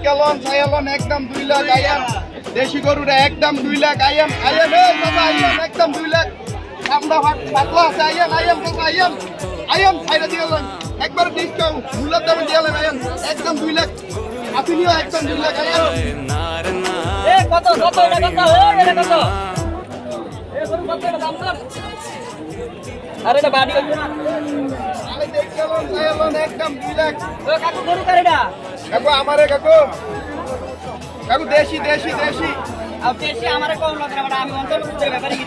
ক্যালন ছায়ালন একদম 2 লাখ আইয়ান দেশি গরুটা একদম 2 লাখ আইয়ান আইয়ান এই বাবা আইয়ান একদম 2 লাখ আমরা পাতলা আছে আইয়ান আইয়ান বাবা আইয়ান আইয়ান ছাইরা দিলাম একবার ডিসকাউন্ট মূল্য দামে দিলাম আইয়ান একদম 2 লাখ আপনিও একদম 2 লাখ আইয়ান এ কত কত এটা কত এটা কত এ গরু কত এটা দাম কর আরে এটা বাড়ি হইছে না আমি দেখ ক্যালন ছায়ালন একদম 2 লাখ ও কাকু গরু কারেডা কাকু আমারে কাকু কাকু দেশি দেশি দেশি আর বেশি আমারে কম লাগে না আমি অন্তর বুঝতে ব্যাপারে কি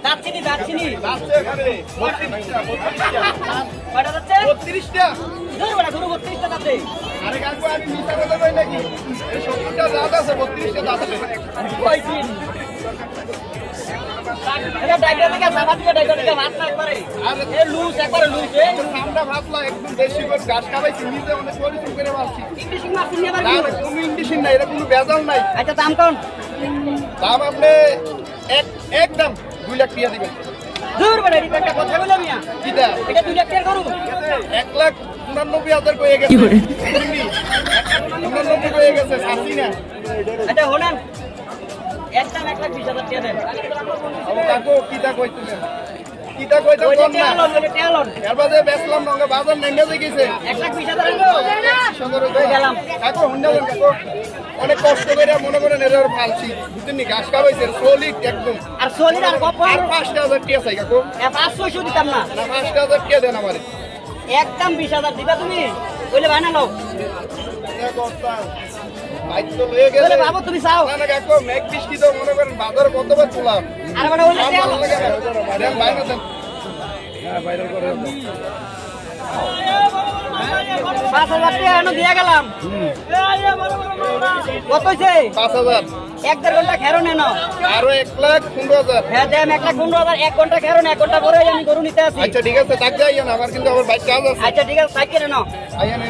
যাচ্ছিনি যাচ্ছিনি আছে এখানে 32টা কয়টা যাচ্ছে 32টা ধরো বড় ধরো 32টা যাচ্ছে আরে কাকু আমি মিথ্যা কথা কই নাকি এই 70টা জাত আছে 32টা জাত আছে কইছি এটা ডাইগার থেকে সাবা দিয়ে ডাইগার থেকে মাছ না একবারে আরে এ লুজ একবারে লুজ এ আমরা ভাবলাম একদম দেশি করে ঘাস খাবাইছি নিজে অনেক পরিশ্রম করে মারছি ইংলিশ মাছ নিয়ে না পারবি না, কোনো ইন্ডিশন নাই এটা কোনো ভেজাল নাই আচ্ছা দাম কোন দাম আপনি একদম 2 লাখ টাকা দিবেন দূর বড় এটা একটা কথা বললাম মিয়া কিটা এটা 2 লাখ টাকা করু 1,99,000 কয়ে গেছে 1,99,000 কয়ে গেছে সাসি না আচ্ছা হোনেন একদম 1,20,000 টাকা দেন ও কাকু কিটা কইতেছেন কিটা কইতে ওইটা কোন না টেলন এর বাদে বেচলাম না বাজার নেঙ্গা যে গেছে 1,20,000 এলো সুন্দর হয়ে গেলাম কাকু হুন্ডালেন কাকু অনেক কষ্ট করে মনে করেন এর ফালছি বুঝছেন নি ঘাস খাওয়াইছে সলিড একদম আর সলিড আর কপ আর 5,000 টাকা চাই কাকু 500 দিতাম না না 5,000 টাকা দেন আমারে একদম 20,000 দিবা তুমি কইলে বানা নাও বাইক তো লয়ে গেছে বলে বাবু তুমি চাও না না কাকু মেক বিস্কি তো মনে করেন বাজার কতবার তুলাম আর মানে ওইলে আর ভালো লাগে না দেন বাইরে দেন হ্যাঁ বাইরে করে দেন 5,000 টাকা এনে দিয়ে গেলাম কত হইছে 5,000 1.5 ঘন্টা খেরো নেন আরো 1,15,000 হ্যাঁ দেন 1,15,000 1 ঘন্টা খেরো 1 ঘন্টা পরে আমি গরু নিতে আসি আচ্ছা ঠিক আছে টাকা আইয়েন আমার কিন্তু আবার বাইক কাজ আছে আচ্ছা ঠিক আছে সাইকেল নেন আইয়েন